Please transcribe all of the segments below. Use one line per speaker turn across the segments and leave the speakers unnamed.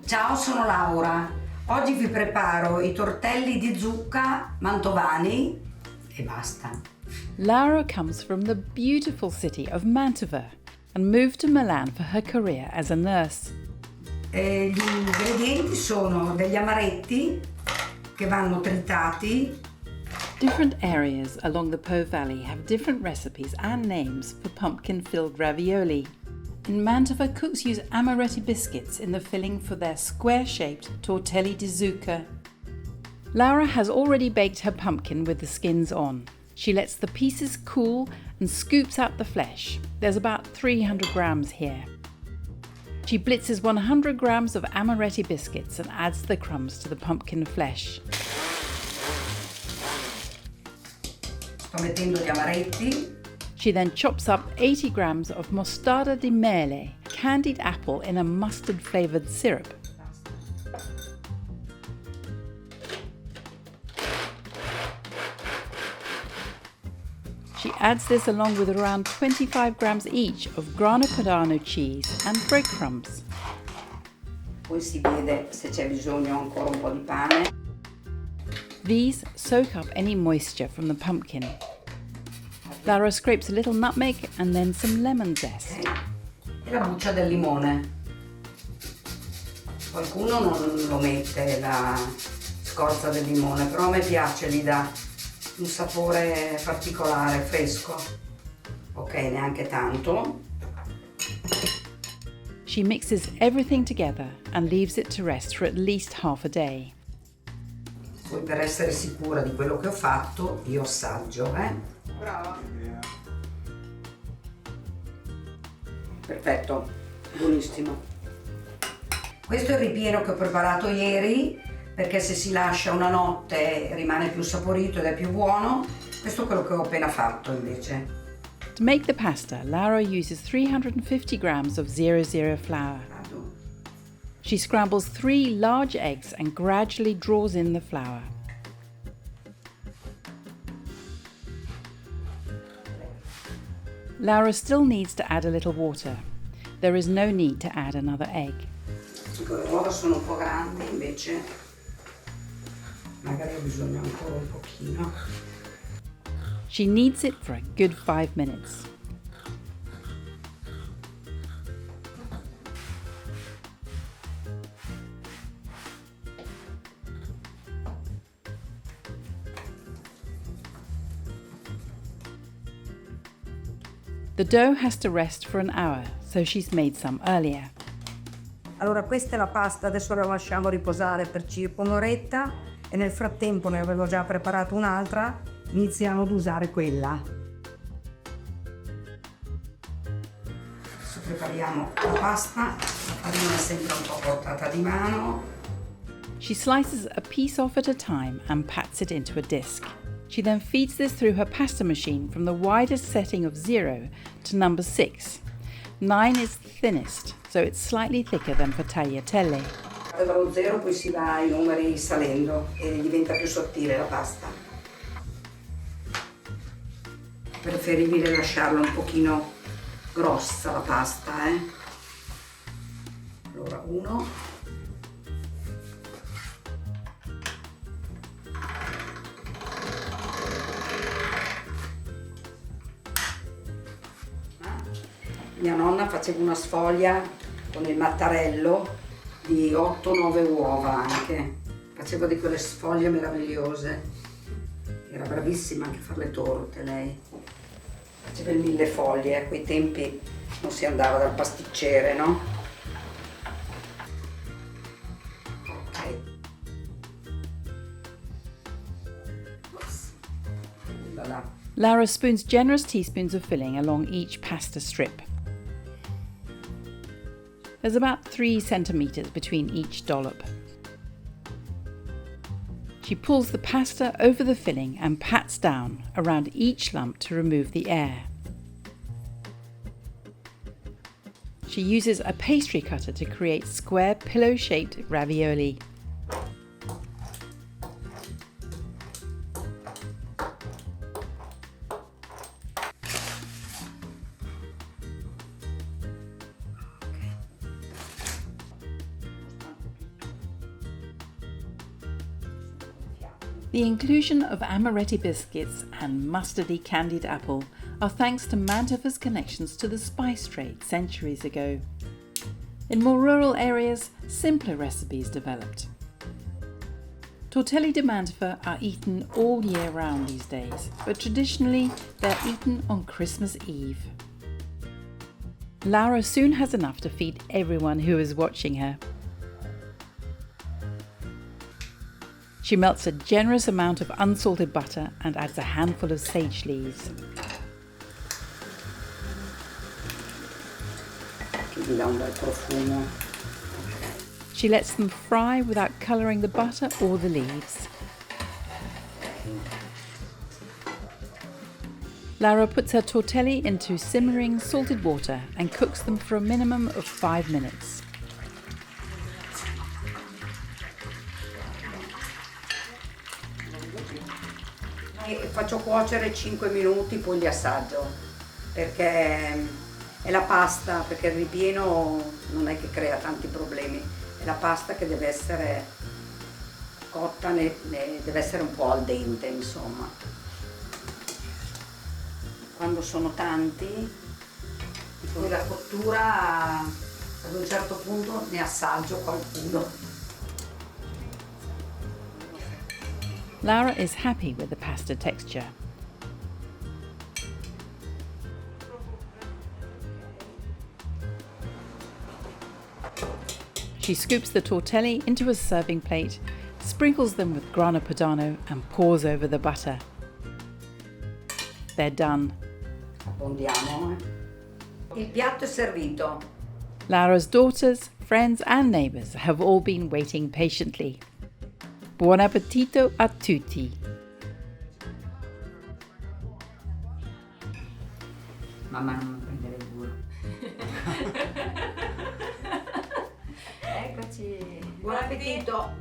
Ciao, sono Laura. Oggi vi preparo I tortelli di zucca Mantovani e basta.
Laura comes from the beautiful city of Mantova and moved to Milan for her career as a nurse.
Gli ingredienti sono degli amaretti che vanno tritati.
Different areas along the Po Valley have different recipes and names for pumpkin-filled ravioli. In Mantova, cooks use amaretti biscuits in the filling for their square-shaped tortelli di zucca. Laura has already baked her pumpkin with the skins on. She lets the pieces cool and scoops out the flesh. There's about 300 grams here. She blitzes 100 grams of amaretti biscuits and adds the crumbs to the pumpkin flesh.
Sto mettendo gli amaretti.
She then chops up 80 grams of mostarda di mele, candied apple in a mustard-flavoured syrup. She adds this along with around 25 grams each of Grana Padano cheese and breadcrumbs.
Poi si vede se c'è bisogno ancora un po' di pane.
These soak up any moisture from the pumpkin. Laura scrapes a little nutmeg and then some lemon zest.
E la buccia del limone. Qualcuno non lo mette la scorza del limone, però a me piace, gli dà un sapore particolare, fresco. Ok, neanche tanto.
She mixes everything together and leaves it to rest for at least half a day.
Poi per essere sicura di quello che ho fatto, io assaggio, Brava. Perfetto, buonissimo. Questo è il ripieno che ho preparato ieri, perché se si lascia una notte rimane più saporito ed è più buono. Questo è quello che ho appena fatto invece.
To make the pasta, Laura uses 350 grams of 00 flour. She scrambles 3 large eggs and gradually draws in the flour. Laura still needs to add a little water. There is no need to add another egg.
Le uova sono un po' grandi, invece magari ho bisogno ancora un pochino.
She kneads it for a good 5 minutes. The dough has to rest for an hour, so she's made some earlier.
Allora questa è la pasta, adesso la lasciamo riposare per circa un'oretta e nel frattempo ne avevo già preparato un'altra, iniziamo ad usare quella.
Adesso prepariamo la pasta, la farina è sempre un po' portata di mano.
She slices a piece off at a time and pats it into a disc. She then feeds this through her pasta machine from the widest setting of 0 to number 6. 9 is thinnest, so it's slightly thicker than for tagliatelle.
Dallo 0 poi si va ai numeri salendo e diventa più sottile la pasta. Preferibile lasciarla un pochino grossa la pasta, Allora 1. Mia nonna faceva una sfoglia con il mattarello di 8-9 uova anche. Faceva di quelle sfoglie meravigliose. Era bravissima anche a fare le torte lei. Faceva il 1000 foglie, a quei tempi non si andava dal pasticcere, no? Ok.
Laura spoons generous teaspoons of filling along each pasta strip. There's about 3 centimetres between each dollop. She pulls the pasta over the filling and pats down around each lump to remove the air. She uses a pastry cutter to create square pillow-shaped ravioli. The inclusion of amaretti biscuits and mustardy candied apple are thanks to Mantova's connections to the spice trade centuries ago. In more rural areas, simpler recipes developed. Tortelli di Mantova are eaten all year round these days, but traditionally they're eaten on Christmas Eve. Laura soon has enough to feed everyone who is watching her. She melts a generous amount of unsalted butter and adds a handful of sage leaves.
Gli dà un bel profumo.
She lets them fry without colouring the butter or the leaves. Laura puts her tortelli into simmering salted water and cooks them for a minimum of 5 minutes.
Faccio cuocere 5 minuti, poi li assaggio, perché è la pasta, perché il ripieno non è che crea tanti problemi, è la pasta che deve essere cotta, deve essere un po' al dente, insomma. Quando sono tanti, poi la cottura ad un certo punto ne assaggio qualcuno.
Laura is happy with the pasta texture. She scoops the tortelli into a serving plate, sprinkles them with Grana Padano and pours over the butter. They're done.
Abbondiamo. Il piatto è servito.
Laura's daughters, friends and neighbours have all been waiting patiently. Buon appetito a tutti!
Mamma non prendere il burro.
Eccoci.
Buon appetito!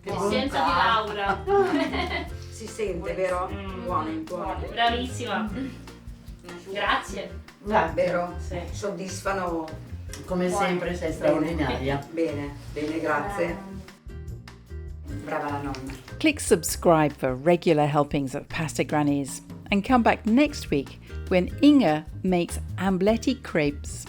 L'essenza di Laura.
Si sente, vero? Buoni, buoni.
Bravissima. Grazie.
Vero?
Sì.
Soddisfano.
Come sempre sei straordinaria.
Bene, bene, grazie. Brava la nonna.
Click subscribe for regular helpings of Pasta Grannies and come back next week when Inga makes ambletti crepes.